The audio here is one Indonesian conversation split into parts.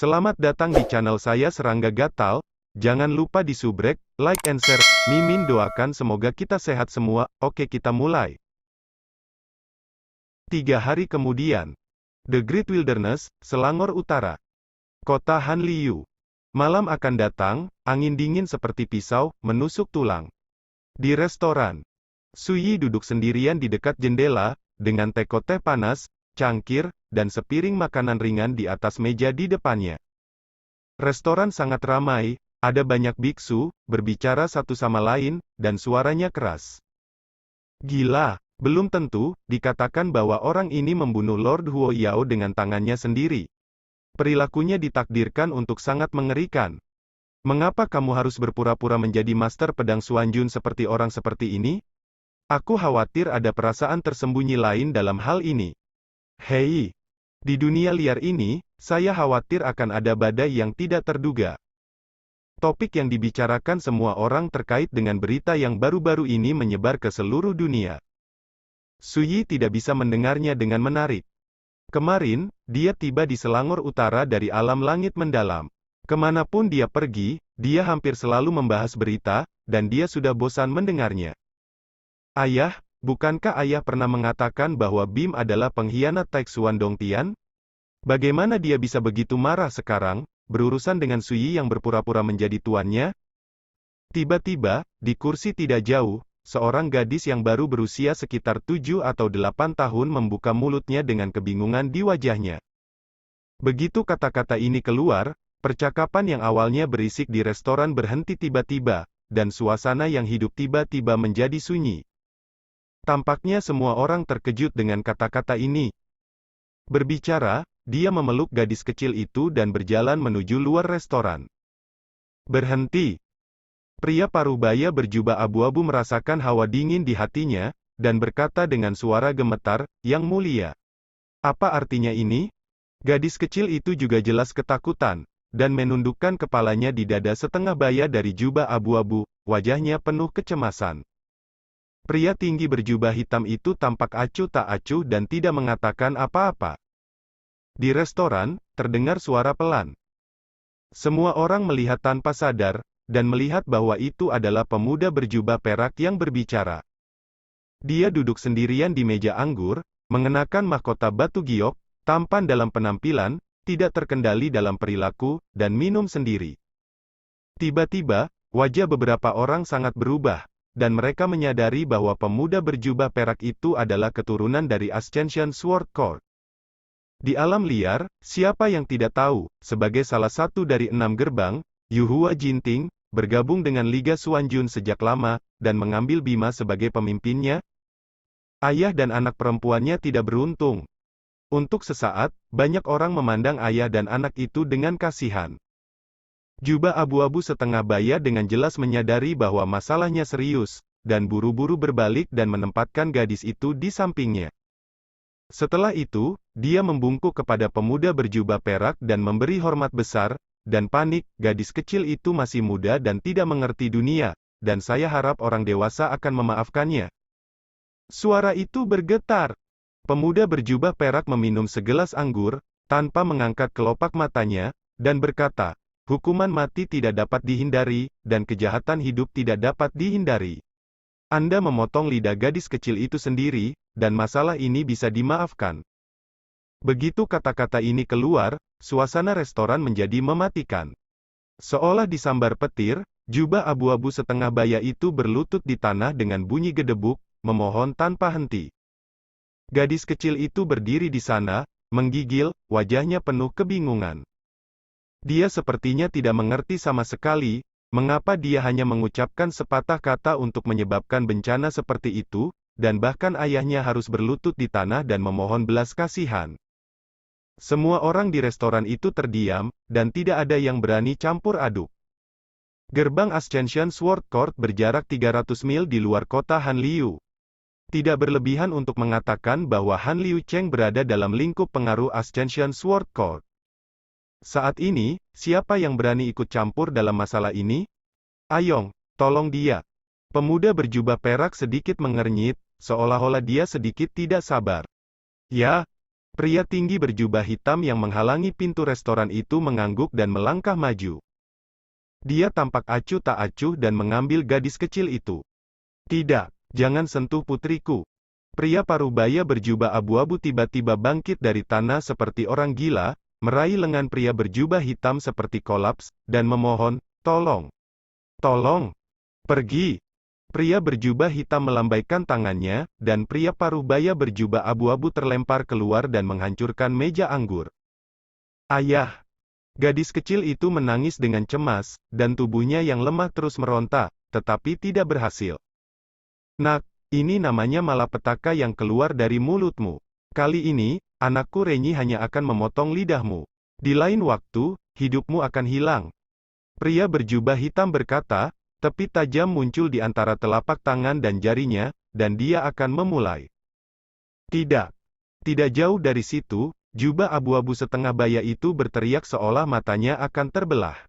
Selamat datang di channel saya Serangga Gatal. Jangan lupa di subrek, like and share. Mimin doakan semoga kita sehat semua. Oke, kita mulai. 3 hari kemudian. The Great Wilderness, Selangor Utara. Kota Hanliu. Malam akan datang, angin dingin seperti pisau, menusuk tulang. Di restoran. Suyi duduk sendirian di dekat jendela, dengan teko teh panas, cangkir, dan sepiring makanan ringan di atas meja di depannya. Restoran sangat ramai, ada banyak biksu, berbicara satu sama lain, dan suaranya keras. Gila, belum tentu, dikatakan bahwa orang ini membunuh Lord Huo Yao dengan tangannya sendiri. Perilakunya ditakdirkan untuk sangat mengerikan. Mengapa kamu harus berpura-pura menjadi master pedang Xuanjun seperti orang seperti ini? Aku khawatir ada perasaan tersembunyi lain dalam hal ini. Hei, di dunia liar ini, saya khawatir akan ada badai yang tidak terduga. Topik yang dibicarakan semua orang terkait dengan berita yang baru-baru ini menyebar ke seluruh dunia. Suyi tidak bisa mendengarnya dengan menarik. Kemarin, dia tiba di Selangor Utara dari alam langit mendalam. Kemanapun dia pergi, dia hampir selalu membahas berita, dan dia sudah bosan mendengarnya. Ayah, bukankah ayah pernah mengatakan bahwa Bim adalah pengkhianat Taixuan Dongtian? Bagaimana dia bisa begitu marah sekarang, berurusan dengan Suyi yang berpura-pura menjadi tuannya? Tiba-tiba, di kursi tidak jauh, seorang gadis yang baru berusia sekitar 7 atau 8 tahun membuka mulutnya dengan kebingungan di wajahnya. Begitu kata-kata ini keluar, percakapan yang awalnya berisik di restoran berhenti tiba-tiba, dan suasana yang hidup tiba-tiba menjadi sunyi. Tampaknya semua orang terkejut dengan kata-kata ini. Berbicara, dia memeluk gadis kecil itu dan berjalan menuju luar restoran. Berhenti. Pria parubaya berjubah abu-abu merasakan hawa dingin di hatinya, dan berkata dengan suara gemetar, "Yang mulia." Apa artinya ini? Gadis kecil itu juga jelas ketakutan, dan menundukkan kepalanya di dada setengah baya dari jubah abu-abu, wajahnya penuh kecemasan. Pria tinggi berjubah hitam itu tampak acuh tak acuh dan tidak mengatakan apa-apa. Di restoran, terdengar suara pelan. Semua orang melihat tanpa sadar, dan melihat bahwa itu adalah pemuda berjubah perak yang berbicara. Dia duduk sendirian di meja anggur, mengenakan mahkota batu giok, tampan dalam penampilan, tidak terkendali dalam perilaku, dan minum sendiri. Tiba-tiba, wajah beberapa orang sangat berubah, dan mereka menyadari bahwa pemuda berjubah perak itu adalah keturunan dari Ascension Sword Court. Di alam liar, siapa yang tidak tahu, sebagai salah satu dari 6 gerbang, Yuhua Jinting, bergabung dengan Liga Xuanjun sejak lama, dan mengambil Bima sebagai pemimpinnya? Ayah dan anak perempuannya tidak beruntung. Untuk sesaat, banyak orang memandang ayah dan anak itu dengan kasihan. Jubah abu-abu setengah baya dengan jelas menyadari bahwa masalahnya serius, dan buru-buru berbalik dan menempatkan gadis itu di sampingnya. Setelah itu, dia membungkuk kepada pemuda berjubah perak dan memberi hormat besar, dan panik, gadis kecil itu masih muda dan tidak mengerti dunia, dan saya harap orang dewasa akan memaafkannya. Suara itu bergetar. Pemuda berjubah perak meminum segelas anggur, tanpa mengangkat kelopak matanya, dan berkata, "Hukuman mati tidak dapat dihindari, dan kejahatan hidup tidak dapat dihindari. Anda memotong lidah gadis kecil itu sendiri, dan masalah ini bisa dimaafkan." Begitu kata-kata ini keluar, suasana restoran menjadi mematikan. Seolah disambar petir, jubah abu-abu setengah baya itu berlutut di tanah dengan bunyi gedebuk, memohon tanpa henti. Gadis kecil itu berdiri di sana, menggigil, wajahnya penuh kebingungan. Dia sepertinya tidak mengerti sama sekali, mengapa dia hanya mengucapkan sepatah kata untuk menyebabkan bencana seperti itu, dan bahkan ayahnya harus berlutut di tanah dan memohon belas kasihan. Semua orang di restoran itu terdiam, dan tidak ada yang berani campur aduk. Gerbang Ascension Sword Court berjarak 300 mil di luar kota Hanliu. Tidak berlebihan untuk mengatakan bahwa Hanliu Cheng berada dalam lingkup pengaruh Ascension Sword Court. Saat ini, siapa yang berani ikut campur dalam masalah ini? Ayong, tolong dia. Pemuda berjubah perak sedikit mengernyit, seolah-olah dia sedikit tidak sabar. Ya, Pria tinggi berjubah hitam yang menghalangi pintu restoran itu mengangguk dan melangkah maju. Dia tampak acuh tak acuh dan mengambil gadis kecil itu. Tidak, jangan sentuh putriku. Pria parubaya berjubah abu-abu tiba-tiba bangkit dari tanah seperti orang gila, meraih lengan pria berjubah hitam seperti kolaps, dan memohon, "Tolong. Tolong. Pergi." Pria berjubah hitam melambaikan tangannya, dan pria parubaya berjubah abu-abu terlempar keluar dan menghancurkan meja anggur. "Ayah!" Gadis kecil itu menangis dengan cemas, dan tubuhnya yang lemah terus meronta, tetapi tidak berhasil. "Nak, ini namanya malapetaka yang keluar dari mulutmu. Kali ini, anakku Renyi hanya akan memotong lidahmu. Di lain waktu, hidupmu akan hilang." Pria berjubah hitam berkata, tepi tajam muncul di antara telapak tangan dan jarinya, dan dia akan memulai. Tidak. Tidak jauh dari situ, jubah abu-abu setengah baya itu berteriak seolah matanya akan terbelah.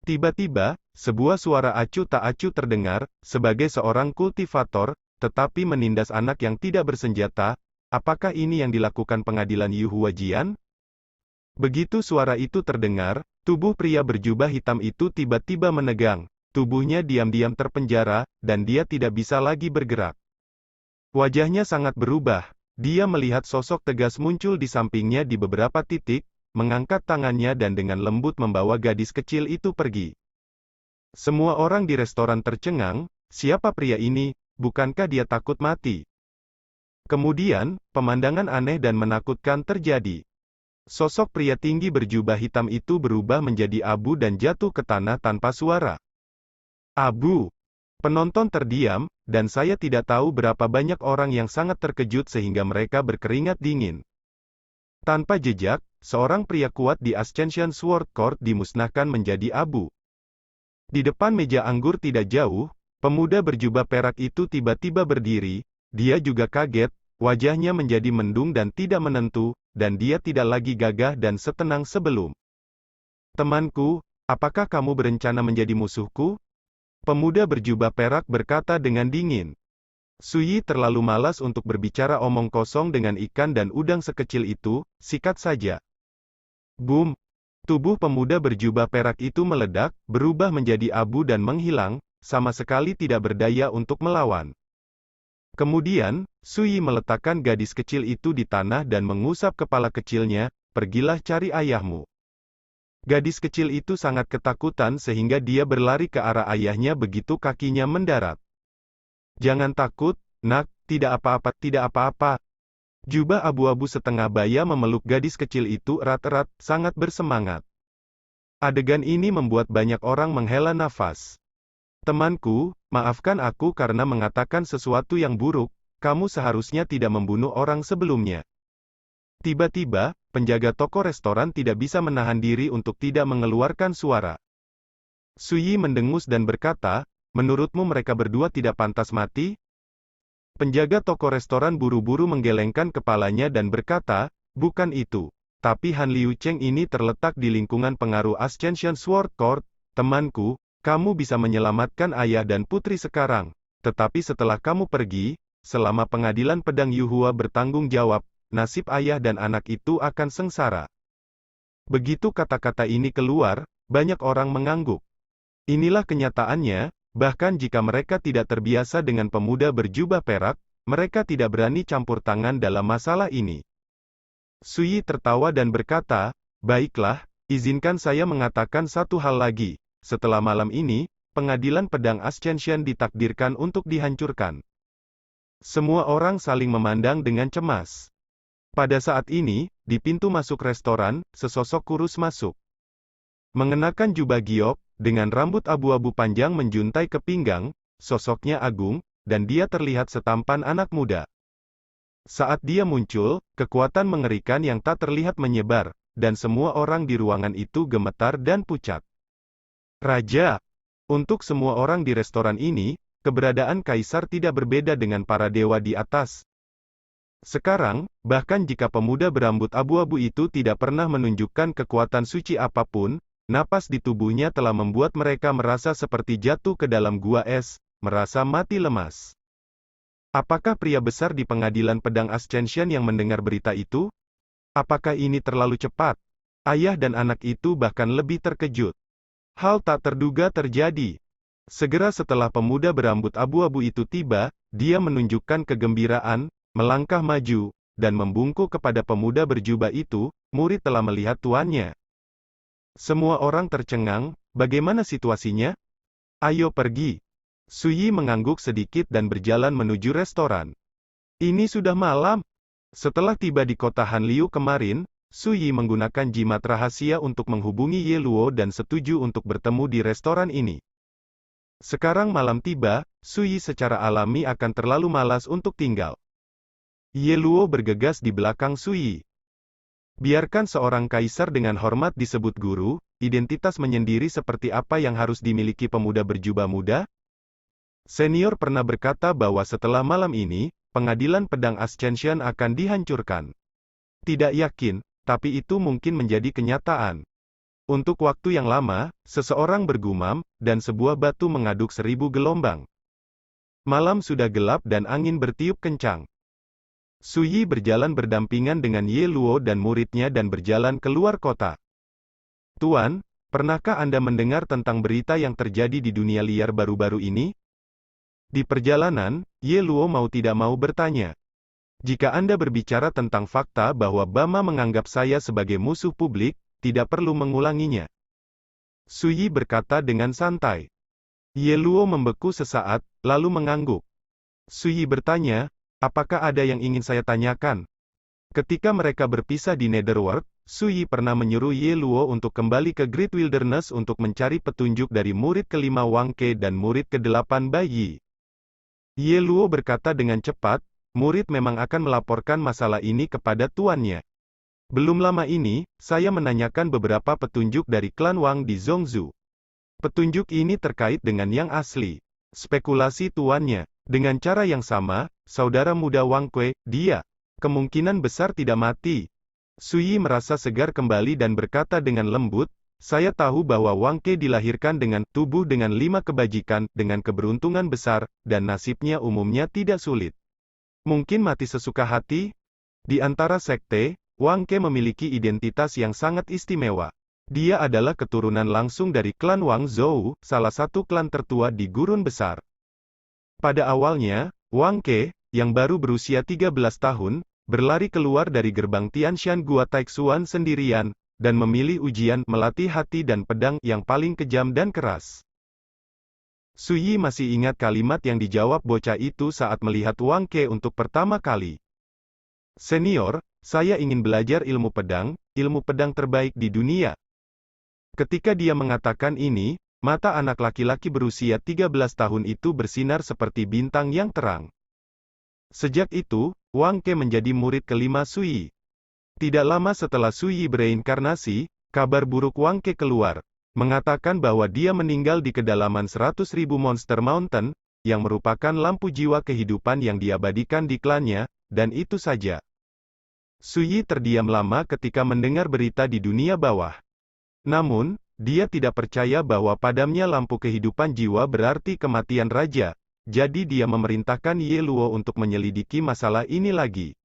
Tiba-tiba, sebuah suara acuh tak acuh terdengar, sebagai seorang kultivator, tetapi menindas anak yang tidak bersenjata. Apakah ini yang dilakukan pengadilan Yuhua Jian? Begitu suara itu terdengar, tubuh pria berjubah hitam itu tiba-tiba menegang. Tubuhnya diam-diam terpenjara, dan dia tidak bisa lagi bergerak. Wajahnya sangat berubah. Dia melihat sosok tegas muncul di sampingnya di beberapa titik, mengangkat tangannya dan dengan lembut membawa gadis kecil itu pergi. Semua orang di restoran tercengang, siapa pria ini, bukankah dia takut mati? Kemudian, pemandangan aneh dan menakutkan terjadi. Sosok pria tinggi berjubah hitam itu berubah menjadi abu dan jatuh ke tanah tanpa suara. Abu. Penonton terdiam, dan saya tidak tahu berapa banyak orang yang sangat terkejut sehingga mereka berkeringat dingin. Tanpa jejak, seorang pria kuat di Ascension Sword Court dimusnahkan menjadi abu. Di depan meja anggur tidak jauh, pemuda berjubah perak itu tiba-tiba berdiri. Dia juga kaget, wajahnya menjadi mendung dan tidak menentu, dan dia tidak lagi gagah dan setenang sebelum. "Temanku, apakah kamu berencana menjadi musuhku?" Pemuda berjubah perak berkata dengan dingin. "Suyi terlalu malas untuk berbicara omong kosong dengan ikan dan udang sekecil itu, sikat saja." Boom! Tubuh pemuda berjubah perak itu meledak, berubah menjadi abu dan menghilang, sama sekali tidak berdaya untuk melawan. Kemudian, Suyi meletakkan gadis kecil itu di tanah dan mengusap kepala kecilnya, "Pergilah cari ayahmu." Gadis kecil itu sangat ketakutan sehingga dia berlari ke arah ayahnya begitu kakinya mendarat. "Jangan takut, nak, tidak apa-apa, tidak apa-apa." Jubah abu-abu setengah baya memeluk gadis kecil itu erat-erat, sangat bersemangat. Adegan ini membuat banyak orang menghela nafas. "Temanku, maafkan aku karena mengatakan sesuatu yang buruk, kamu seharusnya tidak membunuh orang sebelumnya." Tiba-tiba, penjaga toko restoran tidak bisa menahan diri untuk tidak mengeluarkan suara. Suyi mendengus dan berkata, "Menurutmu mereka berdua tidak pantas mati?" Penjaga toko restoran buru-buru menggelengkan kepalanya dan berkata, "Bukan itu. Tapi Han Liu Cheng ini terletak di lingkungan pengaruh Ascension Sword Court. Temanku, kamu bisa menyelamatkan ayah dan putri sekarang. Tetapi setelah kamu pergi, selama pengadilan pedang Yuhua bertanggung jawab, nasib ayah dan anak itu akan sengsara." Begitu kata-kata ini keluar, banyak orang mengangguk. Inilah kenyataannya, bahkan jika mereka tidak terbiasa dengan pemuda berjubah perak, mereka tidak berani campur tangan dalam masalah ini. Suyi tertawa dan berkata, "Baiklah, izinkan saya mengatakan satu hal lagi. Setelah malam ini, pengadilan pedang Ascension ditakdirkan untuk dihancurkan." Semua orang saling memandang dengan cemas. Pada saat ini, di pintu masuk restoran, sesosok kurus masuk. Mengenakan jubah giok, dengan rambut abu-abu panjang menjuntai ke pinggang, sosoknya agung, dan dia terlihat setampan anak muda. Saat dia muncul, kekuatan mengerikan yang tak terlihat menyebar, dan semua orang di ruangan itu gemetar dan pucat. "Raja!" Untuk semua orang di restoran ini, keberadaan kaisar tidak berbeda dengan para dewa di atas. Sekarang, bahkan jika pemuda berambut abu-abu itu tidak pernah menunjukkan kekuatan suci apapun, napas di tubuhnya telah membuat mereka merasa seperti jatuh ke dalam gua es, merasa mati lemas. Apakah pria besar di pengadilan pedang Ascension yang mendengar berita itu? Apakah ini terlalu cepat? Ayah dan anak itu bahkan lebih terkejut. Hal tak terduga terjadi. Segera setelah pemuda berambut abu-abu itu tiba, dia menunjukkan kegembiraan, melangkah maju, dan membungkuk kepada pemuda berjubah itu, murid telah melihat tuannya. Semua orang tercengang, bagaimana situasinya? Ayo pergi. Suyi mengangguk sedikit dan berjalan menuju restoran. Ini sudah malam. Setelah tiba di kota Hanliu kemarin, Suyi menggunakan jimat rahasia untuk menghubungi Ye Luo dan setuju untuk bertemu di restoran ini. Sekarang malam tiba, Suyi secara alami akan terlalu malas untuk tinggal. Ye Luo bergegas di belakang Suyi. Biarkan seorang kaisar dengan hormat disebut guru, identitas menyendiri seperti apa yang harus dimiliki pemuda berjubah muda? Senior pernah berkata bahwa setelah malam ini, pengadilan pedang Ascension akan dihancurkan. Tidak yakin, tapi itu mungkin menjadi kenyataan. Untuk waktu yang lama, seseorang bergumam, dan sebuah batu mengaduk 1000 gelombang. Malam sudah gelap dan angin bertiup kencang. Suyi berjalan berdampingan dengan Ye Luo dan muridnya dan berjalan keluar kota. Tuan, pernahkah Anda mendengar tentang berita yang terjadi di dunia liar baru-baru ini? Di perjalanan, Ye Luo mau tidak mau bertanya. Jika Anda berbicara tentang fakta bahwa Bama menganggap saya sebagai musuh publik, tidak perlu mengulanginya. Suyi berkata dengan santai. Ye Luo membeku sesaat, lalu mengangguk. Suyi bertanya, apakah ada yang ingin saya tanyakan? Ketika mereka berpisah di Netherworld, Suyi pernah menyuruh Ye Luo untuk kembali ke Great Wilderness untuk mencari petunjuk dari murid kelima Wang Ke dan murid ke-8 Bai Yi. Ye Luo berkata dengan cepat, murid memang akan melaporkan masalah ini kepada tuannya. Belum lama ini, saya menanyakan beberapa petunjuk dari klan Wang di Zhongzhou. Petunjuk ini terkait dengan yang asli. Spekulasi tuannya. Dengan cara yang sama, saudara muda Wang Kue, dia kemungkinan besar tidak mati. Suyi merasa segar kembali dan berkata dengan lembut, saya tahu bahwa Wang Ke dilahirkan dengan tubuh dengan 5 kebajikan, dengan keberuntungan besar, dan nasibnya umumnya tidak sulit. Mungkin mati sesuka hati? Di antara sekte, Wang Ke memiliki identitas yang sangat istimewa. Dia adalah keturunan langsung dari klan Wang Zhou, salah satu klan tertua di Gurun Besar. Pada awalnya, Wang Ke, yang baru berusia 13 tahun, berlari keluar dari gerbang Tianshan Gua Taixuan sendirian, dan memilih ujian melatih hati dan pedang yang paling kejam dan keras. Suyi masih ingat kalimat yang dijawab bocah itu saat melihat Wang Ke untuk pertama kali. Senior, saya ingin belajar ilmu pedang terbaik di dunia. Ketika dia mengatakan ini, mata anak laki-laki berusia 13 tahun itu bersinar seperti bintang yang terang. Sejak itu, Wang Ke menjadi murid kelima Suyi. Tidak lama setelah Suyi bereinkarnasi, kabar buruk Wang Ke keluar, mengatakan bahwa dia meninggal di kedalaman 100.000 Monster Mountain, yang merupakan lampu jiwa kehidupan yang diabadikan di klannya, dan itu saja. Suyi terdiam lama ketika mendengar berita di dunia bawah. Namun, dia tidak percaya bahwa padamnya lampu kehidupan jiwa berarti kematian raja, jadi dia memerintahkan Ye Luo untuk menyelidiki masalah ini lagi.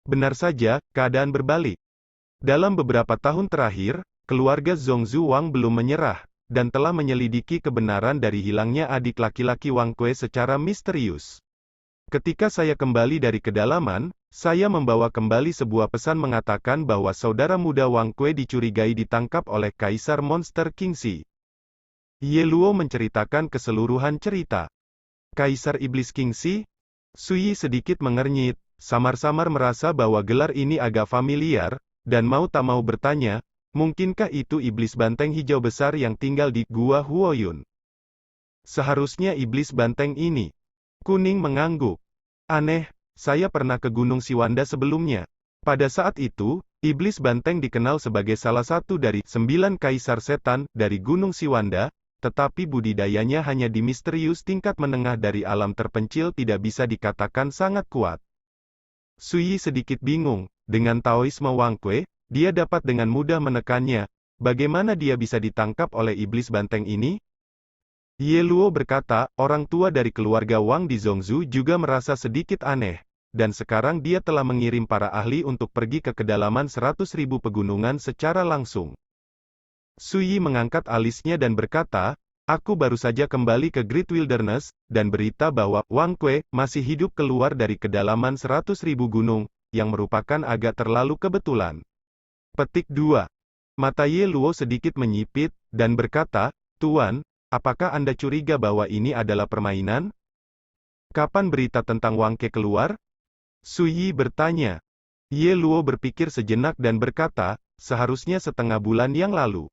Benar saja, keadaan berbalik. Dalam beberapa tahun terakhir, keluarga Zhongzhou Wang belum menyerah, dan telah menyelidiki kebenaran dari hilangnya adik laki-laki Wang Kue secara misterius. Ketika saya kembali dari kedalaman, saya membawa kembali sebuah pesan mengatakan bahwa saudara muda Wang Kue dicurigai ditangkap oleh Kaisar Monster Kingxi. Ye Luo menceritakan keseluruhan cerita. Kaisar Iblis Kingxi? Suyi sedikit mengernyit, samar-samar merasa bahwa gelar ini agak familiar, dan mau tak mau bertanya, mungkinkah itu iblis banteng hijau besar yang tinggal di Gua Huoyun? Seharusnya iblis banteng ini. Kuning mengangguk. Aneh, saya pernah ke Gunung Siwanda sebelumnya. Pada saat itu, iblis banteng dikenal sebagai salah satu dari 9 kaisar setan dari Gunung Siwanda, tetapi budidayanya hanya di misterius tingkat menengah dari alam terpencil tidak bisa dikatakan sangat kuat. Suyi sedikit bingung, dengan Taoisme Wang Kue, dia dapat dengan mudah menekannya. Bagaimana dia bisa ditangkap oleh iblis banteng ini? Ye Luo berkata, orang tua dari keluarga Wang di Zhongzhou juga merasa sedikit aneh. dan sekarang dia telah mengirim para ahli untuk pergi ke kedalaman 100.000 pegunungan secara langsung. Su Yi mengangkat alisnya dan berkata, aku baru saja kembali ke Great Wilderness, dan berita bahwa Wang Kuei masih hidup keluar dari kedalaman 100.000 gunung, yang merupakan agak terlalu kebetulan. Petik 2. Mata Ye Luo sedikit menyipit, dan berkata, Tuan, apakah Anda curiga bahwa ini adalah permainan? Kapan berita tentang Wang Ke keluar? Su Yi bertanya. Ye Luo berpikir sejenak dan berkata, seharusnya setengah bulan yang lalu.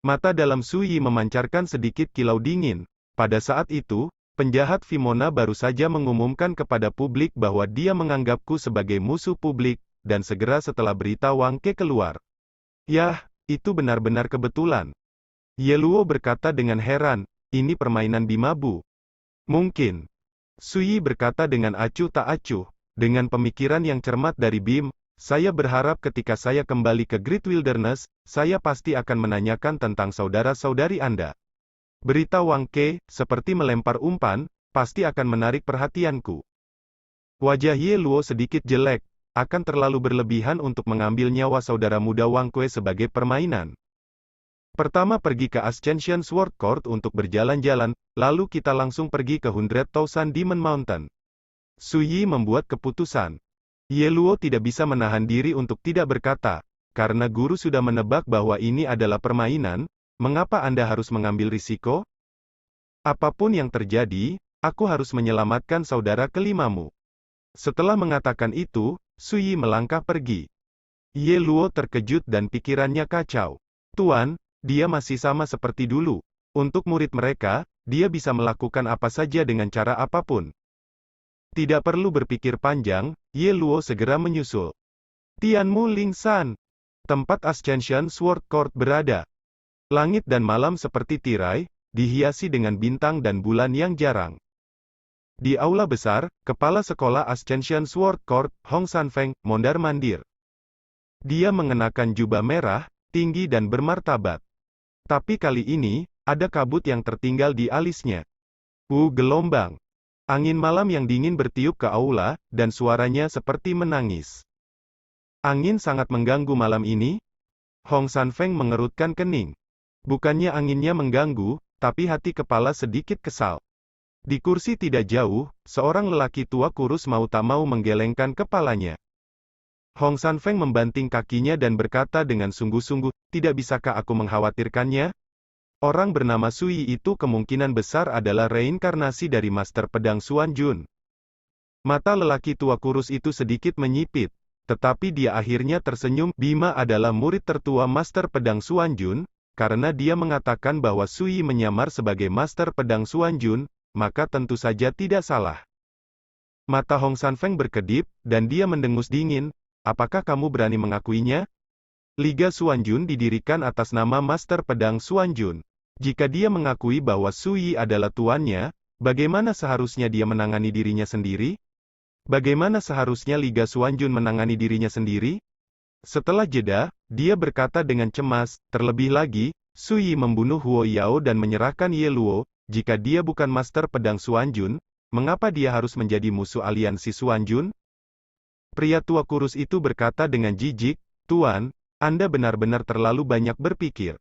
Mata dalam Su Yi memancarkan sedikit kilau dingin. Pada saat itu, penjahat Vimona baru saja mengumumkan kepada publik bahwa dia menganggapku sebagai musuh publik, dan segera setelah berita Wang Ke keluar. Yah, itu benar-benar kebetulan. Ye Luo berkata dengan heran, ini permainan bimabu. Mungkin. Su Yi berkata dengan acuh tak acuh, dengan pemikiran yang cermat dari Bim, saya berharap ketika saya kembali ke Great Wilderness, saya pasti akan menanyakan tentang saudara-saudari Anda. Berita Wang Ke, seperti melempar umpan, pasti akan menarik perhatianku. Wajah Ye Luo sedikit jelek, akan terlalu berlebihan untuk mengambil nyawa saudara muda Wang Kuei sebagai permainan. Pertama pergi ke Ascension Sword Court untuk berjalan-jalan, lalu kita langsung pergi ke 100,000 Demon Mountain. Su Yi membuat keputusan. Ye Luo tidak bisa menahan diri untuk tidak berkata, karena guru sudah menebak bahwa ini adalah permainan, mengapa Anda harus mengambil risiko? Apapun yang terjadi, aku harus menyelamatkan saudara kelimamu. Setelah mengatakan itu, Su Yi melangkah pergi. Ye Luo terkejut dan pikirannya kacau. Tuan, dia masih sama seperti dulu. Untuk murid mereka, dia bisa melakukan apa saja dengan cara apapun. Tidak perlu berpikir panjang, Ye Luo segera menyusul. Tianmu Ling San. Tempat Ascension Sword Court berada. Langit dan malam seperti tirai, dihiasi dengan bintang dan bulan yang jarang. Di aula besar, kepala sekolah Ascension Sword Court, Hong Sanfeng, mondar-mandir. Dia mengenakan jubah merah, tinggi dan bermartabat. Tapi kali ini, ada kabut yang tertinggal di alisnya. Gelombang. Angin malam yang dingin bertiup ke aula, dan suaranya seperti menangis. Angin sangat mengganggu malam ini? Hong Sanfeng mengerutkan kening. Bukannya anginnya mengganggu, tapi hati kepala sedikit kesal. Di kursi tidak jauh, seorang lelaki tua kurus mau tak mau menggelengkan kepalanya. Hong Sanfeng membanting kakinya dan berkata dengan sungguh-sungguh, tidak bisakah aku mengkhawatirkannya? Orang bernama Su Yi itu kemungkinan besar adalah reinkarnasi dari Master Pedang Xuan Jun. Mata lelaki tua kurus itu sedikit menyipit, tetapi dia akhirnya tersenyum. Bima adalah murid tertua Master Pedang Xuan Jun, karena dia mengatakan bahwa Su Yi menyamar sebagai Master Pedang Xuan Jun, maka tentu saja tidak salah. Mata Hong Sanfeng berkedip, dan dia mendengus dingin, apakah kamu berani mengakuinya? Liga Xuan Jun didirikan atas nama Master Pedang Xuan Jun. Jika dia mengakui bahwa Su Yi adalah tuannya, bagaimana seharusnya dia menangani dirinya sendiri? Bagaimana seharusnya Liga Xuan Jun menangani dirinya sendiri? Setelah jeda, dia berkata dengan cemas, terlebih lagi, Su Yi membunuh Huo Yao dan menyerahkan Ye Luo. Jika dia bukan Master Pedang Xuan Jun, mengapa dia harus menjadi musuh aliansi Xuan Jun? Pria tua kurus itu berkata dengan jijik, Tuan, Anda benar-benar terlalu banyak berpikir.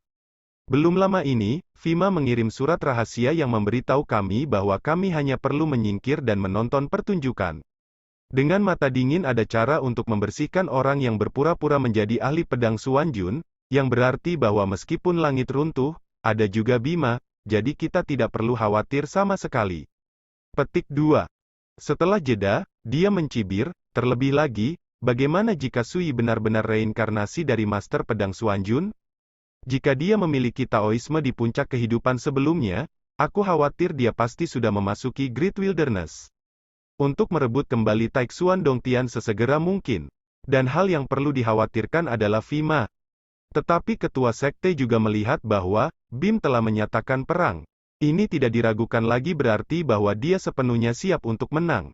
Belum lama ini, Vima mengirim surat rahasia yang memberitahu kami bahwa kami hanya perlu menyingkir dan menonton pertunjukan. Dengan mata dingin ada cara untuk membersihkan orang yang berpura-pura menjadi ahli pedang Xuan Jun, yang berarti bahwa meskipun langit runtuh, ada juga Bima, jadi kita tidak perlu khawatir sama sekali. Petik 2. Setelah jeda, dia mencibir, terlebih lagi, bagaimana jika Su Yi benar-benar reinkarnasi dari Master Pedang Xuan Jun? Jika dia memiliki Taoisme di puncak kehidupan sebelumnya, aku khawatir dia pasti sudah memasuki Great Wilderness. Untuk merebut kembali Taixuan Dongtian sesegera mungkin. Dan hal yang perlu dikhawatirkan adalah Vima. Tetapi ketua sekte juga melihat bahwa, Bim telah menyatakan perang. Ini tidak diragukan lagi berarti bahwa dia sepenuhnya siap untuk menang.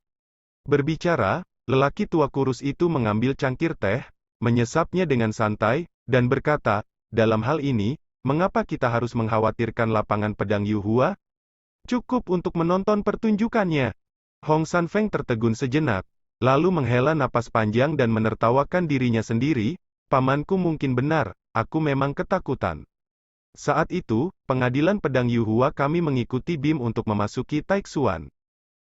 Berbicara, lelaki tua kurus itu mengambil cangkir teh, menyesapnya dengan santai, dan berkata, dalam hal ini, mengapa kita harus mengkhawatirkan lapangan pedang Yuhua? Cukup untuk menonton pertunjukannya. Hong Sanfeng tertegun sejenak. lalu menghela napas panjang dan menertawakan dirinya sendiri, pamanku mungkin benar, aku memang ketakutan. Saat itu, pengadilan pedang Yuhua kami mengikuti Bim untuk memasuki Taixuan.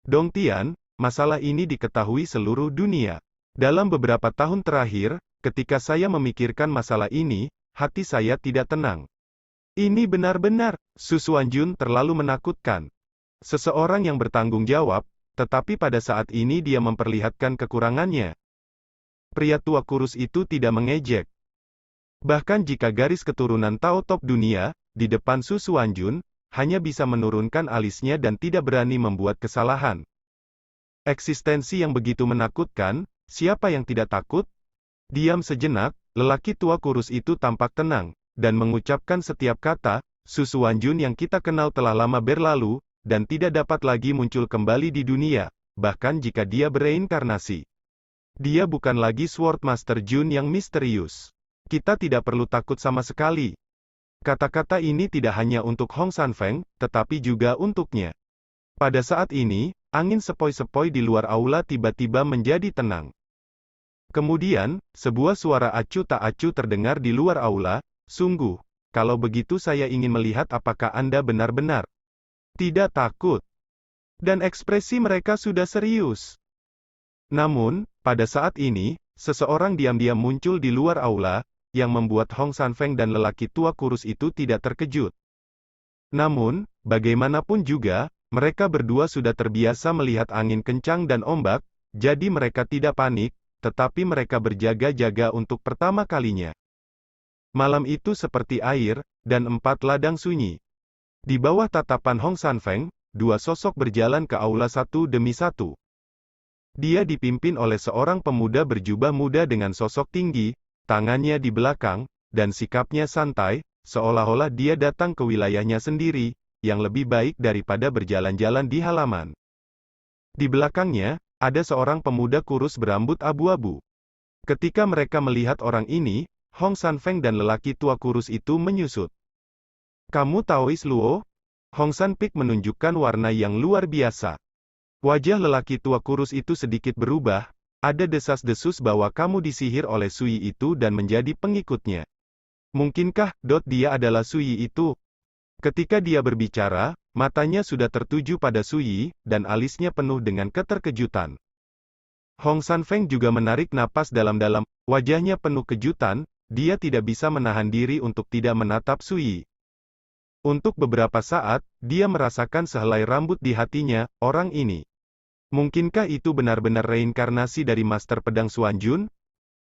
Dongtian, masalah ini diketahui seluruh dunia. Dalam beberapa tahun terakhir, ketika saya memikirkan masalah ini, hati saya tidak tenang. Ini benar-benar, Su Xuanjun terlalu menakutkan. Seseorang yang bertanggung jawab, tetapi pada saat ini dia memperlihatkan kekurangannya. Pria tua kurus itu tidak mengejek. Bahkan jika garis keturunan Tao top dunia, di depan Su Xuanjun, hanya bisa menurunkan alisnya dan tidak berani membuat kesalahan. Eksistensi yang begitu menakutkan, siapa yang tidak takut? Diam sejenak, lelaki tua kurus itu tampak tenang, dan mengucapkan setiap kata, Su Xuanjun yang kita kenal telah lama berlalu, dan tidak dapat lagi muncul kembali di dunia, bahkan jika dia bereinkarnasi. Dia bukan lagi Sword Master Jun yang misterius. Kita tidak perlu takut sama sekali. Kata-kata ini tidak hanya untuk Hong Sanfeng, tetapi juga untuknya. Pada saat ini, angin sepoi-sepoi di luar aula tiba-tiba menjadi tenang. Kemudian, sebuah suara acuh tak acuh terdengar di luar aula, sungguh, kalau begitu saya ingin melihat apakah Anda benar-benar tidak takut. Dan ekspresi mereka sudah serius. Namun, pada saat ini, seseorang diam-diam muncul di luar aula, yang membuat Hong Sanfeng dan lelaki tua kurus itu tidak terkejut. Namun, bagaimanapun juga, mereka berdua sudah terbiasa melihat angin kencang dan ombak, jadi mereka tidak panik, tetapi mereka berjaga-jaga untuk pertama kalinya. Malam itu seperti air, dan 4 ladang sunyi. Di bawah tatapan Hong Sanfeng, 2 sosok berjalan ke aula satu demi satu. Dia dipimpin oleh seorang pemuda berjubah muda dengan sosok tinggi, tangannya di belakang, dan sikapnya santai, seolah-olah dia datang ke wilayahnya sendiri, yang lebih baik daripada berjalan-jalan di halaman. Di belakangnya, ada seorang pemuda kurus berambut abu-abu. Ketika mereka melihat orang ini, Hong Sanfeng dan lelaki tua kurus itu menyusut. Kamu Taois Luo? Hong Sanpik menunjukkan warna yang luar biasa. Wajah lelaki tua kurus itu sedikit berubah, ada desas-desus bahwa kamu disihir oleh Sui itu dan menjadi pengikutnya. Mungkinkah, dia adalah Sui itu? Ketika dia berbicara, matanya sudah tertuju pada Sui, dan alisnya penuh dengan keterkejutan. Hong Sanfeng juga menarik napas dalam-dalam, wajahnya penuh kejutan, dia tidak bisa menahan diri untuk tidak menatap Sui. Untuk beberapa saat, dia merasakan sehelai rambut di hatinya, orang ini. Mungkinkah itu benar-benar reinkarnasi dari Master Pedang Xuanjun?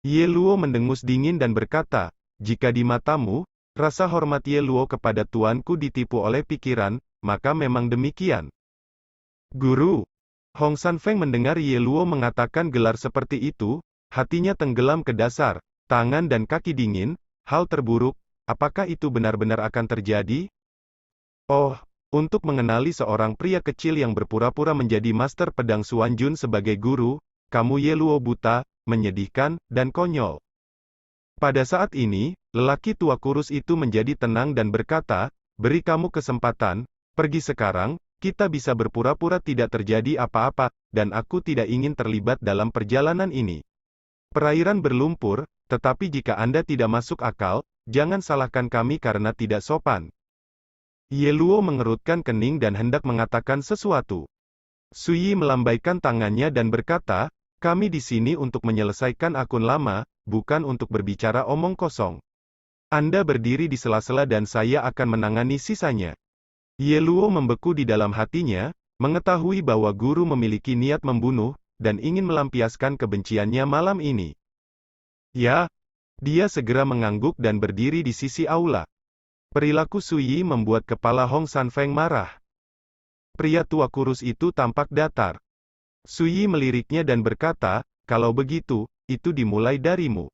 Ye Luo mendengus dingin dan berkata, jika di matamu, rasa hormat Ye Luo kepada tuanku ditipu oleh pikiran, maka memang demikian. Guru. Hong Sanfeng mendengar Ye Luo mengatakan gelar seperti itu, hatinya tenggelam ke dasar, tangan dan kaki dingin, hal terburuk, apakah itu benar-benar akan terjadi? Oh, untuk mengenali seorang pria kecil yang berpura-pura menjadi Master Pedang Xuanjun sebagai guru, kamu Ye Luo buta, menyedihkan, dan konyol. Pada saat ini, lelaki tua kurus itu menjadi tenang dan berkata, beri kamu kesempatan, pergi sekarang, kita bisa berpura-pura tidak terjadi apa-apa, dan aku tidak ingin terlibat dalam perjalanan ini. Perairan berlumpur, tetapi jika Anda tidak masuk akal, jangan salahkan kami karena tidak sopan. Ye Luo mengerutkan kening dan hendak mengatakan sesuatu. Sui melambaikan tangannya dan berkata, kami di sini untuk menyelesaikan akun lama, bukan untuk berbicara omong kosong. Anda berdiri di sela-sela dan saya akan menangani sisanya. Ye Luo membeku di dalam hatinya, mengetahui bahwa guru memiliki niat membunuh, dan ingin melampiaskan kebenciannya malam ini. Ya, dia segera mengangguk dan berdiri di sisi aula. Perilaku Sui membuat kepala Hong Sanfeng marah. Pria tua kurus itu tampak datar. Sui meliriknya dan berkata, kalau begitu, itu dimulai darimu.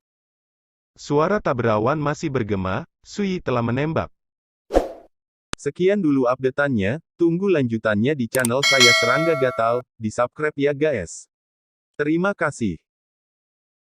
Suara taberawan masih bergema, Sui telah menembak. Sekian dulu update-annya, tunggu lanjutannya di channel saya Serangga Gatal, di subscribe ya guys. Terima kasih.